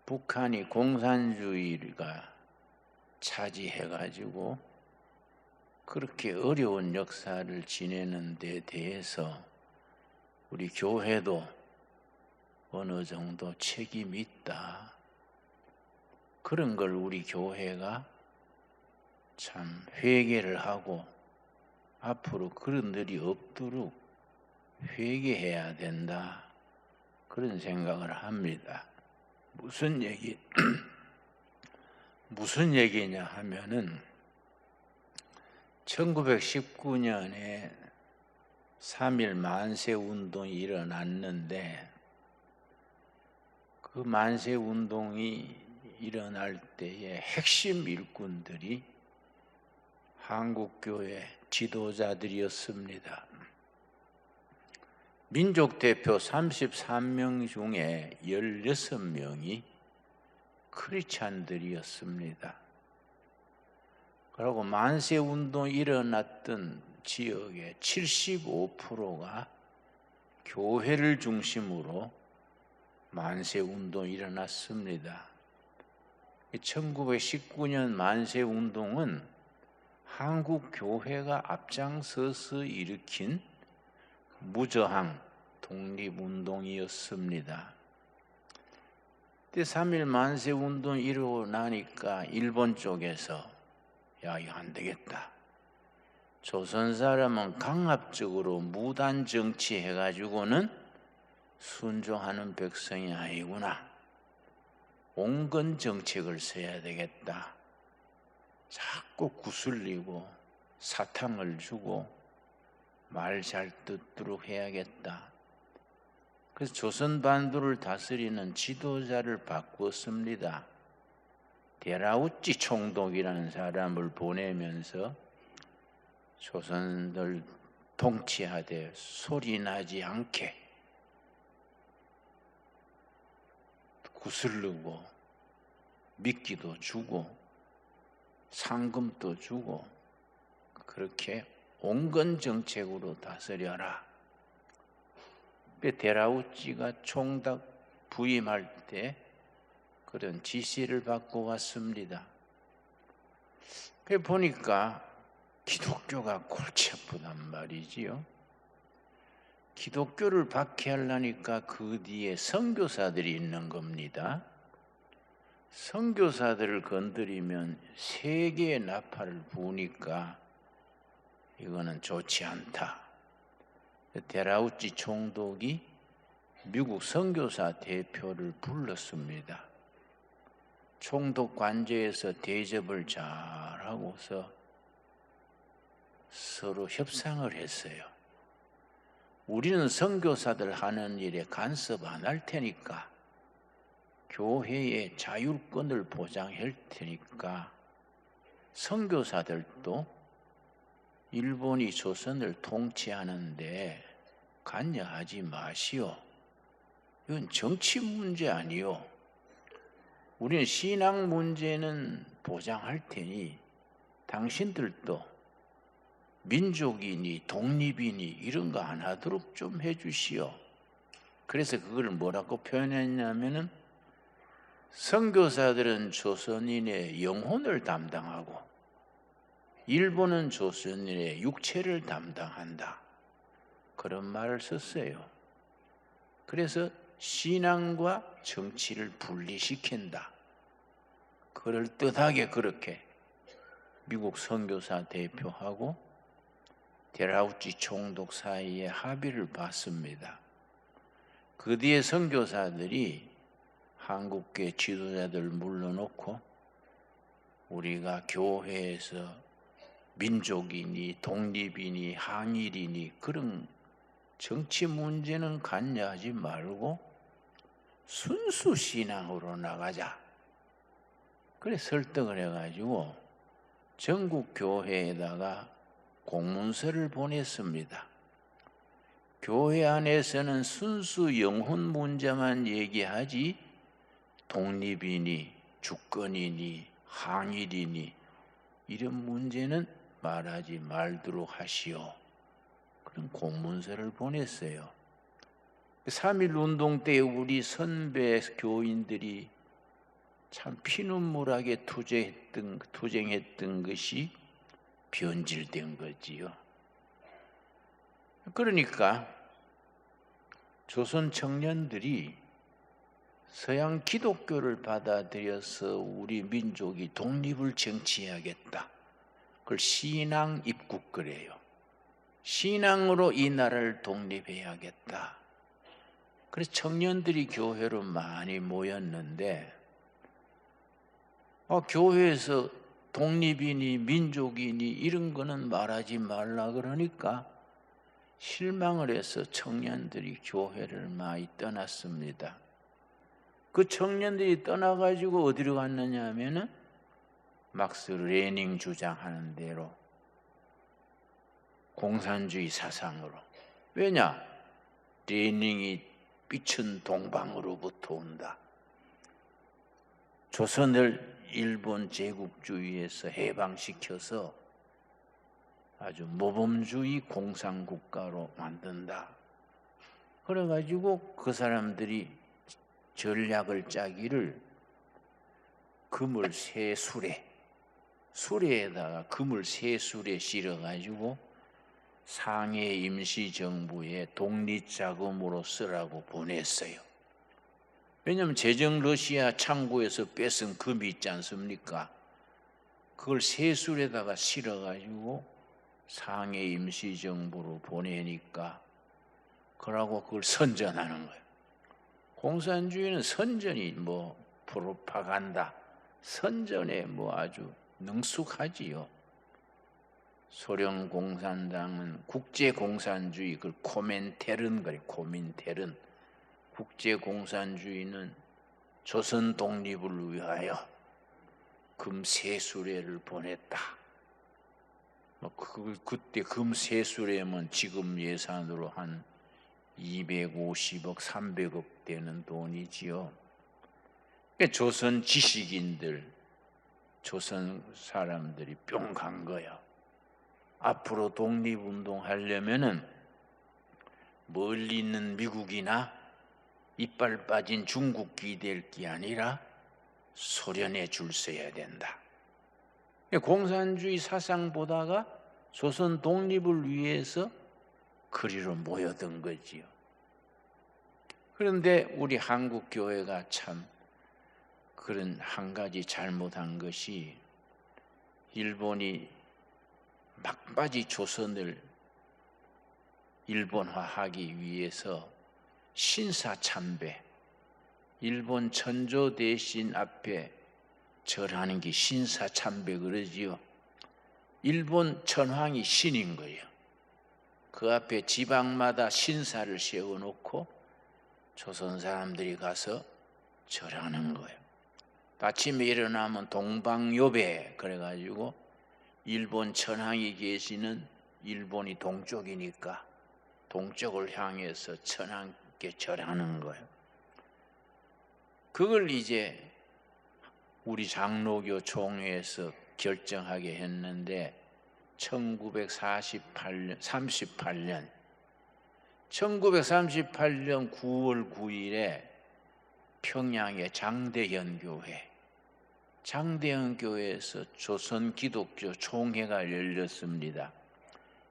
북한이 공산주의가 차지해가지고 그렇게 어려운 역사를 지내는 데 대해서 우리 교회도 어느 정도 책임이 있다. 그런 걸 우리 교회가 참 회개를 하고 앞으로 그런 일이 없도록 회개해야 된다. 그런 생각을 합니다. 무슨 얘기냐 하면은 1919년에 3.1 만세운동이 일어났는데 그 만세운동이 일어날 때의 핵심 일꾼들이 한국교회 지도자들이었습니다. 민족대표 33명 중에 16명이 크리스찬들이었습니다. 그리고 만세운동이 일어났던 지역의 75%가 교회를 중심으로 만세운동이 일어났습니다. 1919년 만세운동은 한국 교회가 앞장서서 일으킨 무저항 독립운동이었습니다. 그때 3.1 만세운동이 일어나니까 일본 쪽에서 야, 이거 안 되겠다. 조선 사람은 강압적으로 무단 정치해가지고는 순종하는 백성이 아니구나. 온건 정책을 써야 되겠다. 자꾸 구슬리고 사탕을 주고 말 잘 듣도록 해야겠다. 그래서 조선 반도를 다스리는 지도자를 바꾸었습니다. 데라우찌 총독이라는 사람을 보내면서 조선을 통치하되 소리나지 않게 구슬르고 미끼도 주고 상금도 주고 그렇게 온건 정책으로 다스려라. 데라우찌가 총독 부임할 때 그런 지시를 받고 왔습니다. 그 보니까 기독교가 골치 아프단 말이지요. 기독교를 박해하려니까 그 뒤에 선교사들이 있는 겁니다. 선교사들을 건드리면 세계의 나팔을 부으니까 이거는 좋지 않다. 데라우찌 총독이 미국 선교사 대표를 불렀습니다. 총독 관저에서 대접을 잘하고서 서로 협상을 했어요. 우리는 선교사들 하는 일에 간섭 안 할 테니까 교회의 자율권을 보장할 테니까 선교사들도 일본이 조선을 통치하는데 관여하지 마시오. 이건 정치 문제 아니요. 우리는 신앙 문제는 보장할 테니 당신들도 민족이니 독립이니 이런 거 안 하도록 좀 해주시오. 그래서 그걸 뭐라고 표현했냐면은 선교사들은 조선인의 영혼을 담당하고 일본은 조선인의 육체를 담당한다. 그런 말을 썼어요. 그래서 신앙과 정치를 분리시킨다. 그럴듯하게 그렇게 미국 선교사 대표하고 데라우찌 총독 사이에 합의를 봤습니다. 그 뒤에 선교사들이 한국계 지도자들 물러놓고 우리가 교회에서 민족이니 독립이니 항일이니 그런 정치 문제는 관여하지 말고 순수 신앙으로 나가자. 그래 설득을 해가지고 전국 교회에다가 공문서를 보냈습니다. 교회 안에서는 순수 영혼 문제만 얘기하지 독립이니 주권이니 항일이니 이런 문제는 말하지 말도록 하시오. 그런 공문서를 보냈어요. 3.1 운동 때 우리 선배 교인들이 참 피눈물하게 투쟁했던 것이 변질된 거지요. 그러니까 조선 청년들이 서양 기독교를 받아들여서 우리 민족이 독립을 쟁취해야겠다. 그걸 신앙 입국그래요. 신앙으로 이 나라를 독립해야겠다. 그래서 청년들이 교회로 많이 모였는데 교회에서 독립이니 민족이니 이런 거는 말하지 말라 그러니까 실망을 해서 청년들이 교회를 많이 떠났습니다. 그 청년들이 떠나가지고 어디로 갔느냐 하면은 막스 레닝 주장하는 대로 공산주의 사상으로. 왜냐? 레닝이 빛은 동방으로부터 온다. 조선을 일본 제국주의에서 해방시켜서 아주 모범주의 공산국가로 만든다. 그래가지고 그 사람들이 전략을 짜기를 금을 세 수레에다가 금을 세 수레 실어가지고 상해 임시정부에 독립자금으로 쓰라고 보냈어요. 왜냐하면 제정 러시아 창고에서 뺏은 금이 있지 않습니까? 그걸 세 수레에다가 실어가지고 상해 임시정부로 보내니까 그러고 그걸 선전하는 거예요. 공산주의는 선전이 프로파간다, 선전에 아주 능숙하지요. 소련 공산당은 국제공산주의, 그걸 코민테른 그래, 코민테른. 국제공산주의는 조선 독립을 위하여 금 세 수레를 보냈다. 그때 금 세 수레면 지금 예산으로 한 250억, 300억 되는 돈이지요. 조선 지식인들, 조선 사람들이 뿅 간 거야. 앞으로 독립운동 하려면은 멀리 있는 미국이나 이빨 빠진 중국이 될 게 아니라 소련에 줄 서야 된다. 공산주의 사상 보다가 조선 독립을 위해서 그리로 모여든 거지요. 그런데 우리 한국 교회가 참 그런 한 가지 잘못한 것이 일본이 막바지 조선을 일본화하기 위해서 신사참배, 일본 천조 대신 앞에 절하는 게 신사참배 그러지요. 일본 천황이 신인 거예요. 그 앞에 지방마다 신사를 세워놓고 조선 사람들이 가서 절하는 거예요. 아침에 일어나면 동방요배 그래가지고 일본 천황이 계시는 일본이 동쪽이니까 동쪽을 향해서 천황께 절하는 거예요. 그걸 이제 우리 장로교 총회에서 결정하게 했는데 1938년 9월 9일에 평양의 장대현 교회에서 조선 기독교 총회가 열렸습니다.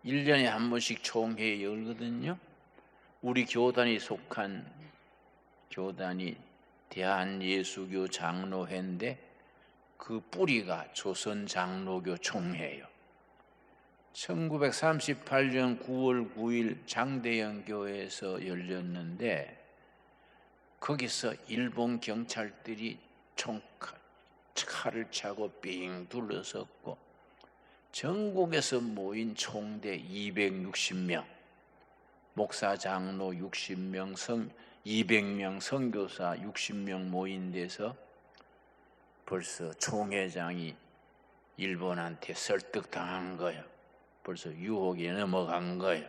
1년에 한 번씩 총회 열거든요. 우리 교단이 속한 교단이 대한예수교 장로회인데 그 뿌리가 조선 장로교 총회예요. 1938년 9월 9일 장대현 교회에서 열렸는데 거기서 일본 경찰들이 칼을 차고 삥 둘러섰고 전국에서 모인 총대 260명, 목사 장로 60명, 200명, 선교사 60명 모인 데서 벌써 총회장이 일본한테 설득당한 거예요. 벌써 유혹에 넘어간 거예요.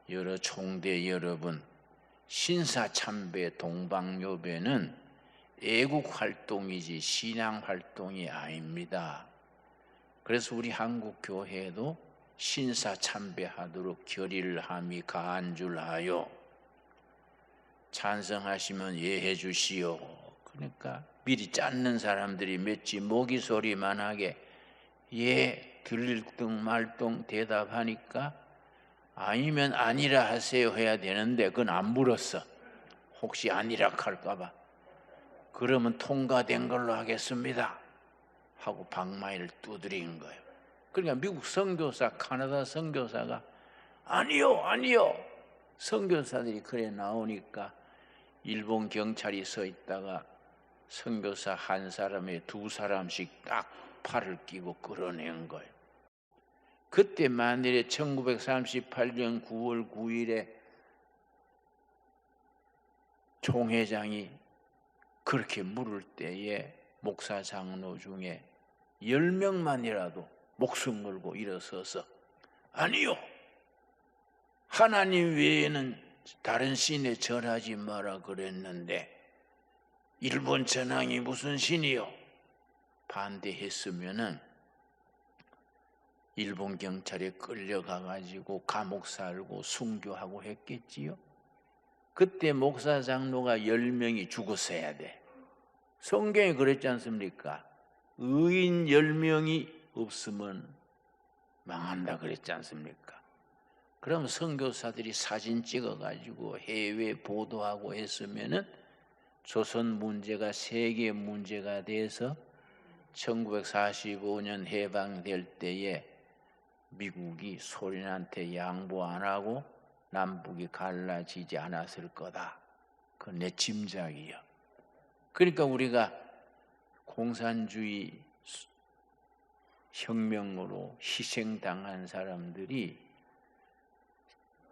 여러 총대 여러분, 신사참배 동방요배는 애국활동이지 신앙활동이 아닙니다. 그래서 우리 한국교회도 신사참배하도록 결의를 함이 가한 줄 하여 찬성하시면 예해 주시오. 그러니까 미리 짰는 사람들이 몇지 모기 소리만 하게 예 들릴 둥 말 둥 대답하니까 아니면 아니라 하세요 해야 되는데 그건 안 물었어. 혹시 아니라 할까 봐. 그러면 통과된 걸로 하겠습니다 하고 방망이를 두드린 거예요. 그러니까 미국 선교사, 카나다 선교사가 아니요 아니요, 선교사들이 그래 나오니까 일본 경찰이 서 있다가 선교사 한 사람에 두 사람씩 딱 팔을 끼고 끌어낸 거예요. 그때 만일에 1938년 9월 9일에 총회장이 그렇게 물을 때에 목사 장로 중에 10명만이라도 목숨 걸고 일어서서 아니요, 하나님 외에는 다른 신에 절하지 마라 그랬는데 일본 전황이 무슨 신이요? 반대했으면은 일본 경찰에 끌려가 가지고 감옥 살고 순교하고 했겠지요. 그때 목사 장로가 10명이 죽었어야 돼. 성경에 그랬지 않습니까? 의인 10명이 없으면 망한다 그랬지 않습니까? 그럼 선교사들이 사진 찍어가지고 해외 보도하고 했으면은 조선 문제가 세계 문제가 돼서 1945년 해방될 때에 미국이 소련한테 양보 안 하고 남북이 갈라지지 않았을 거다. 그건 내 짐작이요. 그러니까 우리가 공산주의 혁명으로 희생당한 사람들이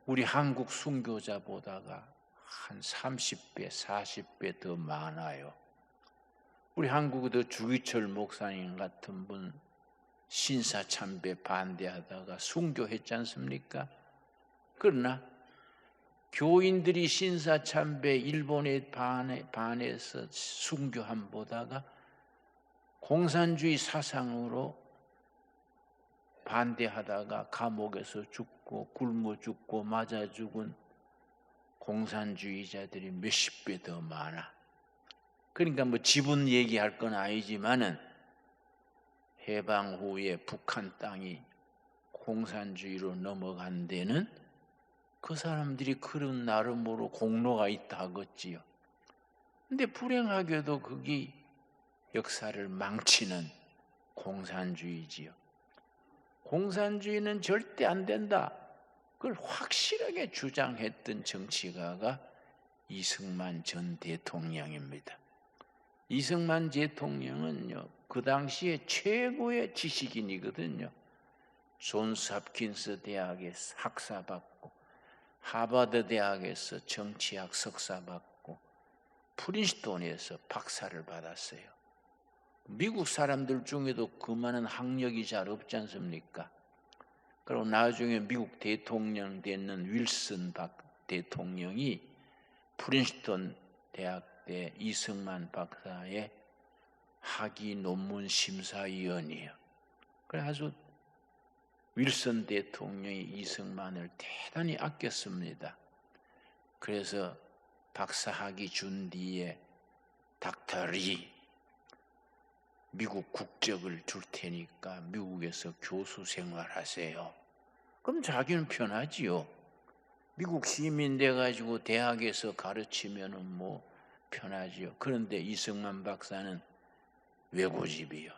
우리 한국 순교자보다가 한 30배, 40배 더 많아요. 우리 한국에도 주기철 목사님 같은 분 신사참배 반대하다가 순교했지 않습니까? 그러나 교인들이 신사참배 일본에 반해서 순교함보다가 공산주의 사상으로 반대하다가 감옥에서 죽고 굶어 죽고 맞아 죽은 공산주의자들이 몇십 배 더 많아. 그러니까 뭐 지분 얘기할 건 아니지만은 해방 후에 북한 땅이 공산주의로 넘어간 데는 그 사람들이 그런 나름으로 공로가 있다 하겠지요. 근데 불행하게도 그게 역사를 망치는 공산주의지요. 공산주의는 절대 안 된다. 그걸 확실하게 주장했던 정치가가 이승만 전 대통령입니다. 이승만 대통령은요, 그 당시에 최고의 지식인이거든요. 존스 홉킨스 대학에서 학사 받고 하버드 대학에서 정치학 석사 받고 프린스턴에서 박사를 받았어요. 미국 사람들 중에도 그만한 학력이 잘 없지 않습니까? 그리고 나중에 미국 대통령 되는 윌슨 대통령이 프린스턴 대학 때 이승만 박사의 학위 논문 심사위원이에요. 그래서 윌슨 대통령이 이승만을 대단히 아꼈습니다. 그래서 박사학위 준 뒤에 닥터리 미국 국적을 줄 테니까 미국에서 교수 생활하세요. 그럼 자기는 편하지요. 미국 시민 돼가지고 대학에서 가르치면은 뭐 편하지요. 그런데 이승만 박사는 외고집이요.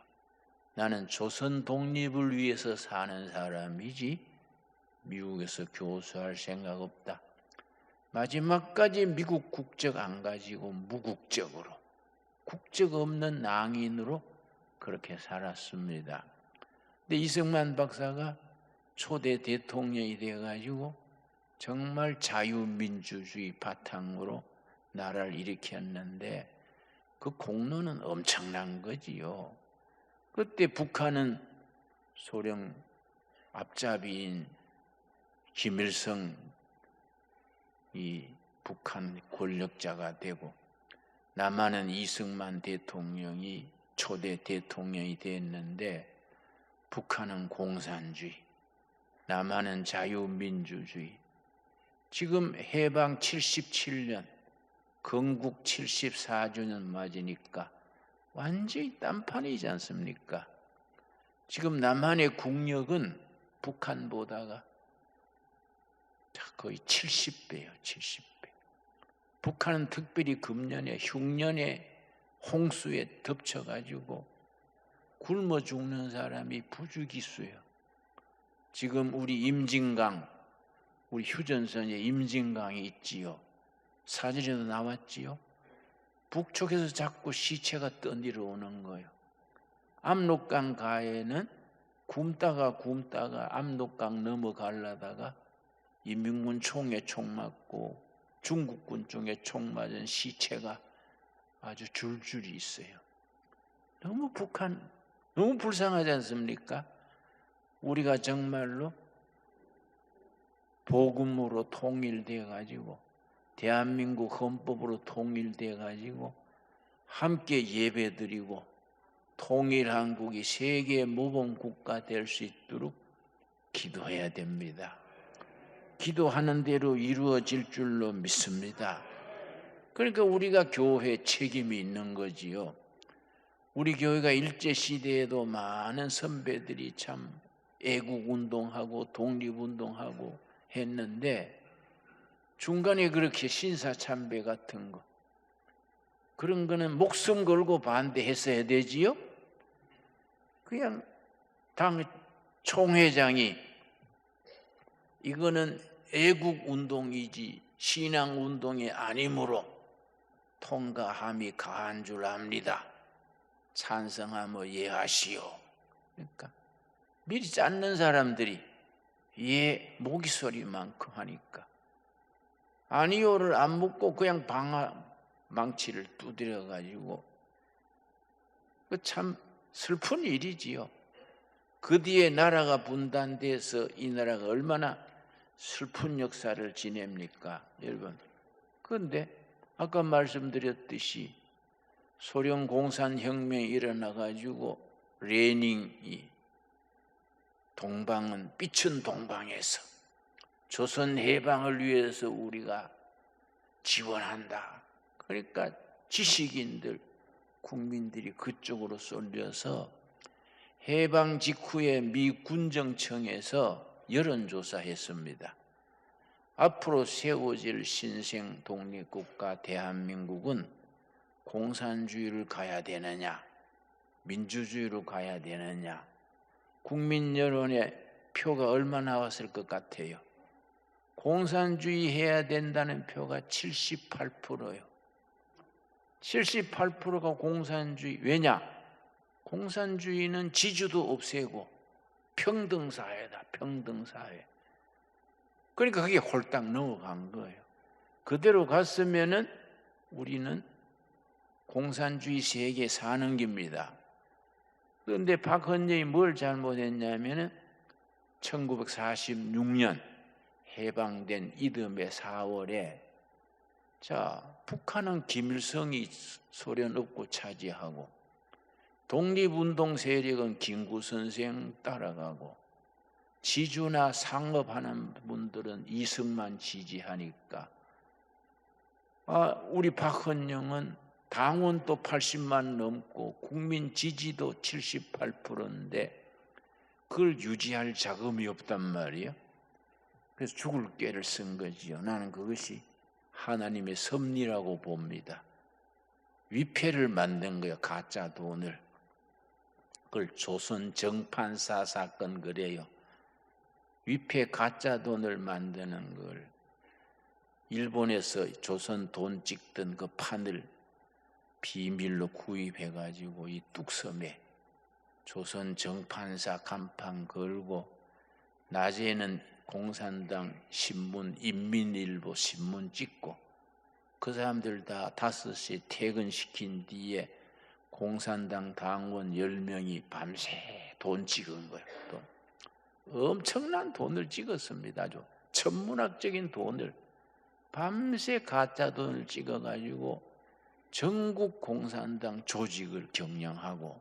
나는 조선 독립을 위해서 사는 사람이지 미국에서 교수할 생각 없다. 마지막까지 미국 국적 안 가지고 무국적으로, 국적 없는 낭인으로 그렇게 살았습니다. 근데 이승만 박사가 초대 대통령이 돼가지고 정말 자유민주주의 바탕으로 나라를 일으켰는데 그 공로는 엄청난 거지요. 그때 북한은 소련 앞잡이인 김일성이 북한 권력자가 되고 남한은 이승만 대통령이 초대 대통령이 됐는데 북한은 공산주의, 남한은 자유민주주의. 지금 해방 77년 건국 74주년 맞으니까 완전히 딴판이지 않습니까? 지금 남한의 국력은 북한보다가 거의 70배예요. 70배. 북한은 특별히 금년에 흉년에 홍수에 덮쳐가지고 굶어 죽는 사람이 부주기수예요. 지금 우리 임진강, 우리 휴전선에 임진강이 있지요. 사진에도 나왔지요. 북쪽에서 자꾸 시체가 떠내려오는 거예요. 압록강 가에는 굶다가 압록강 넘어가려다가 인민군 총에 총 맞고 중국군 쪽에 총 맞은 시체가 아주 줄줄이 있어요. 너무 북한 너무 불쌍하지 않습니까? 우리가 정말로 복음으로 통일돼 가지고 대한민국 헌법으로 통일돼 가지고 함께 예배드리고 통일한국이 세계 모범 국가 될 수 있도록 기도해야 됩니다. 기도하는 대로 이루어질 줄로 믿습니다. 그러니까 우리가 교회 책임이 있는 거지요. 우리 교회가 일제시대에도 많은 선배들이 참 애국운동하고 독립운동하고 했는데 중간에 그렇게 신사참배 같은 거 그런 거는 목숨 걸고 반대했어야 되지요. 그냥 당 총회장이 이거는 애국운동이지 신앙운동이 아니므로 통과함이 가한 줄 압니다. 찬성하며 예하시오. 그러니까 믿지 않는 사람들이 예 모기소리만큼 하니까 아니요를 안 묻고 그냥 망치를 두드려 가지고 참 슬픈 일이지요. 그 뒤에 나라가 분단돼서 이 나라가 얼마나 슬픈 역사를 지냅니까, 여러분? 그런데 아까 말씀드렸듯이 소련 공산혁명이 일어나 가지고 레닌이 동방은 빛은 동방에서 조선 해방을 위해서 우리가 지원한다. 그러니까 지식인들, 국민들이 그쪽으로 쏠려서 해방 직후에 미 군정청에서 여론조사했습니다. 앞으로 세워질 신생 독립국가 대한민국은 공산주의를 가야 되느냐, 민주주의로 가야 되느냐, 국민 여론의 표가 얼마 나왔을 것 같아요? 공산주의 해야 된다는 표가 78%예요. 78%가 공산주의. 왜냐? 공산주의는 지주도 없애고 평등사회다. 평등사회. 그러니까 그게 홀딱 넘어간 거예요. 그대로 갔으면은 우리는 공산주의 세계에 사는 겁니다. 그런데 박헌영이 뭘 잘못했냐면은 1946년 해방된 이듬해 4월에 북한은 김일성이 소련 업고 차지하고 독립운동 세력은 김구 선생 따라가고 지주나 상업하는 분들은 이승만 지지하니까 우리 박헌영은 당원도 80만 넘고 국민 지지도 78%인데 그걸 유지할 자금이 없단 말이에요. 그래서 죽을 꾀를 쓴 거지요. 나는 그것이 하나님의 섭리라고 봅니다. 위패를 만든 거예요. 가짜 돈을. 그걸 조선 정판사 사건 그래요. 위패 가짜 돈을 만드는 걸 일본에서 조선 돈 찍던 그 판을 비밀로 구입해가지고 이 뚝섬에 조선 정판사 간판 걸고 낮에는 공산당 신문 인민일보 신문 찍고 그 사람들 다 5시에 퇴근시킨 뒤에 공산당 당원 10명이 밤새 돈 찍은 거예요. 돈. 엄청난 돈을 찍었습니다. 아주 천문학적인 돈을 밤새 가짜 돈을 찍어가지고 전국 공산당 조직을 경영하고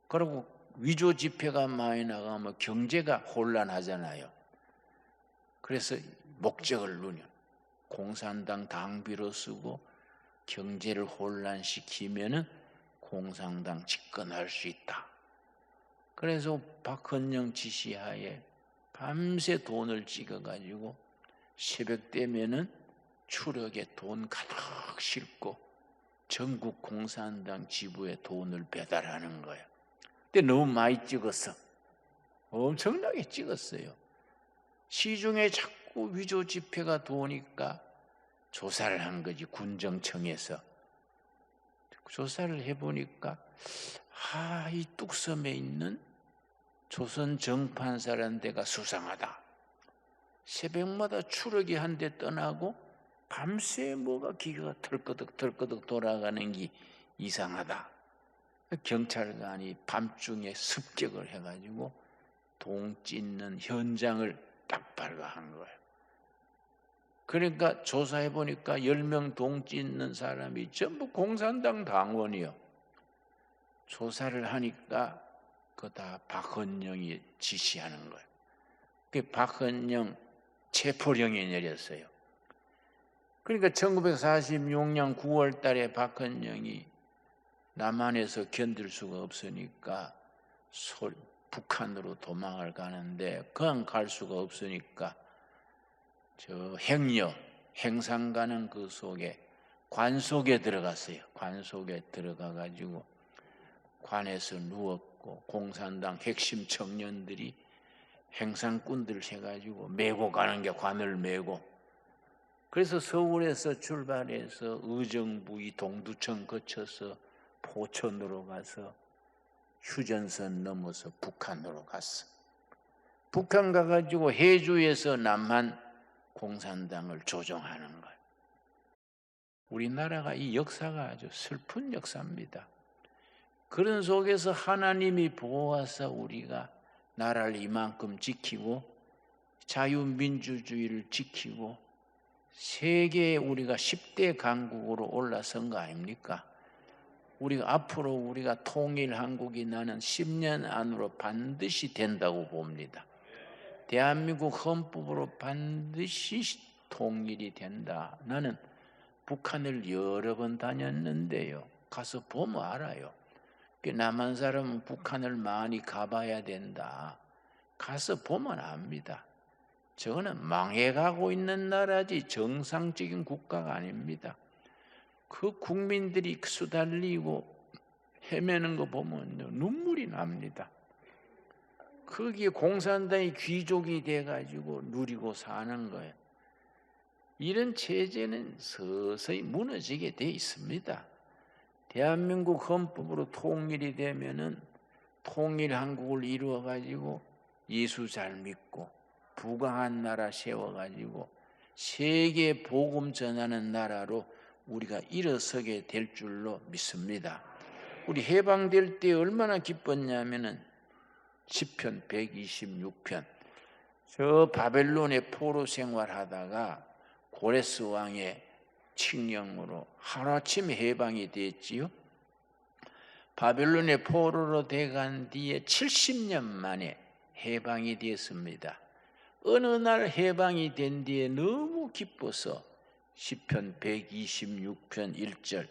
그리고 위조 지폐가 많이 나가면 경제가 혼란하잖아요. 그래서 목적을 누려 공산당 당비로 쓰고 경제를 혼란시키면은 공산당 집권할 수 있다. 그래서 박헌영 지시하에 밤새 돈을 찍어가지고 새벽 되면은 추력에 돈 가득 싣고 전국 공산당 지부에 돈을 배달하는 거예요. 근데 너무 많이 찍었어. 엄청나게 찍었어요. 시중에 자꾸 위조 지폐가 도니까 조사를 한 거지. 군정청에서 조사를 해보니까 이 뚝섬에 있는 조선 정판사라는 데가 수상하다. 새벽마다 추럭이 한 대 떠나고 밤새 뭐가 기계가 털끄덕 돌아가는 게 이상하다. 경찰관이 밤중에 습격을 해가지고 동 찢는 현장을 딱 발각한 거예요. 그러니까 조사해 보니까 10명 동 찢는 사람이 전부 공산당 당원이요. 조사를 하니까 그거 다 박헌영이 지시하는 거예요. 그 박헌영 체포령이 내렸어요. 그러니까 1946년 9월 달에 박헌영이 남한에서 견딜 수가 없으니까 북한으로 도망을 가는데 그냥 갈 수가 없으니까 저 행상 가는 그 속에 관 속에 들어갔어요. 관 속에 들어가 가지고 관에서 누웠고 공산당 핵심 청년들이 행상꾼들 해가지고 메고 가는 게 관을 메고, 그래서 서울에서 출발해서 의정부의 동두천 거쳐서 포천으로 가서 휴전선 넘어서 북한으로 갔어. 북한 가가지고 해주에서 남한 공산당을 조종하는 거예요. 우리나라가 이 역사가 아주 슬픈 역사입니다. 그런 속에서 하나님이 보호하사 우리가 나라를 이만큼 지키고 자유민주주의를 지키고 세계에 우리가 10대 강국으로 올라선 거 아닙니까? 우리가 앞으로 우리가 통일 한국이 나는 10년 안으로 반드시 된다고 봅니다. 대한민국 헌법으로 반드시 통일이 된다. 나는 북한을 여러 번 다녔는데요. 가서 보면 알아요. 남한 사람은 북한을 많이 가봐야 된다. 가서 보면 압니다. 저거는 망해가고 있는 나라지 정상적인 국가가 아닙니다. 그 국민들이 수달리고 헤매는 거 보면 눈물이 납니다. 거기에 공산당이 귀족이 돼가지고 누리고 사는 거예요. 이런 체제는 서서히 무너지게 돼 있습니다. 대한민국 헌법으로 통일이 되면은 통일 한국을 이루어가지고 예수 잘 믿고 부강한 나라 세워가지고 세계 복음 전하는 나라로 우리가 일어서게 될 줄로 믿습니다. 우리 해방될 때 얼마나 기뻤냐면은 시편 126편 저 바벨론의 포로 생활하다가 고레스 왕의 칙령으로 하루아침에 해방이 됐지요. 바벨론의 포로로 돼간 뒤에 70년 만에 해방이 됐습니다. 어느 날 해방이 된 뒤에 너무 기뻐서 시편 126편 1절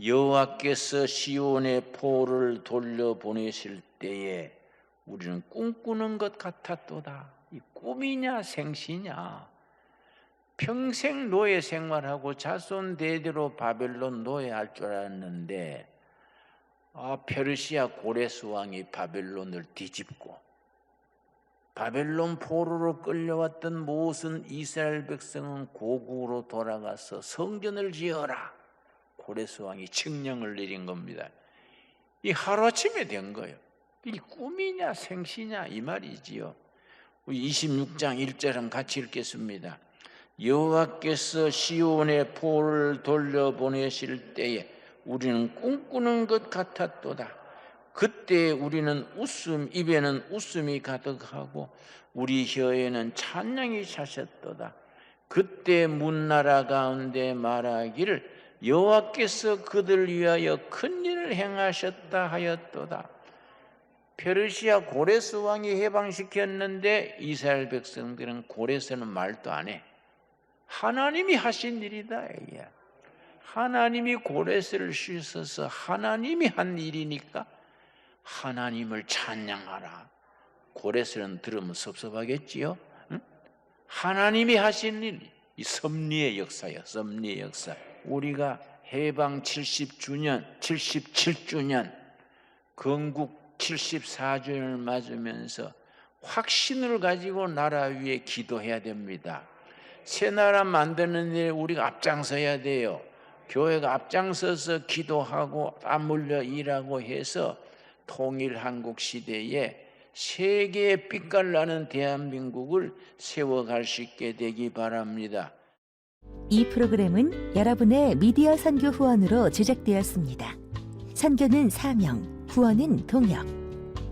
여호와께서 시온의 포로를 돌려보내실 때에 우리는 꿈꾸는 것 같았도다. 이 꿈이냐 생시냐. 평생 노예 생활하고 자손 대대로 바벨론 노예할 줄 알았는데 페르시아 고레스 왕이 바벨론을 뒤집고 바벨론 포로로 끌려왔던 모든 이스라엘 백성은 고국으로 돌아가서 성전을 지어라. 고레스 왕이 칙령을 내린 겁니다. 이 하루아침에 된 거예요. 이 꿈이냐 생시냐 이 말이지요. 26장 1절은 같이 읽겠습니다. 여호와께서 시온의 포로를 돌려보내실 때에 우리는 꿈꾸는 것 같았도다. 그때 우리는 입에는 웃음이 가득하고 우리 혀에는 찬양이 차셨도다. 그때 문나라 가운데 말하기를 여호와께서 그들 위하여 큰 일을 행하셨다 하였도다. 페르시아 고레스 왕이 해방시켰는데 이스라엘 백성들은 고레스는 말도 안 해. 하나님이 하신 일이다. 하나님이 고레스를 씻어서 하나님이 한 일이니까 하나님을 찬양하라. 고레스는 들으면 섭섭하겠지요. 응? 하나님이 하신 일, 이 섭리의 역사예요. 섭리의 역사. 우리가 해방 70주년, 77주년, 건국 74주년을 맞으면서 확신을 가지고 나라 위에 기도해야 됩니다. 새 나라 만드는 일에 우리가 앞장서야 돼요. 교회가 앞장서서 기도하고 맞물려 일하고 해서 통일 한국 시대에 세계의 빛깔나는 대한민국을 세워갈 수 있게 되기 바랍니다. 이 프로그램은 여러분의 미디어 선교 후원으로 제작되었습니다. 선교는 사명, 후원은 동역.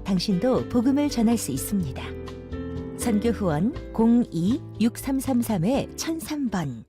당신도 복음을 전할 수 있습니다. 선교 후원 02-6333-1003번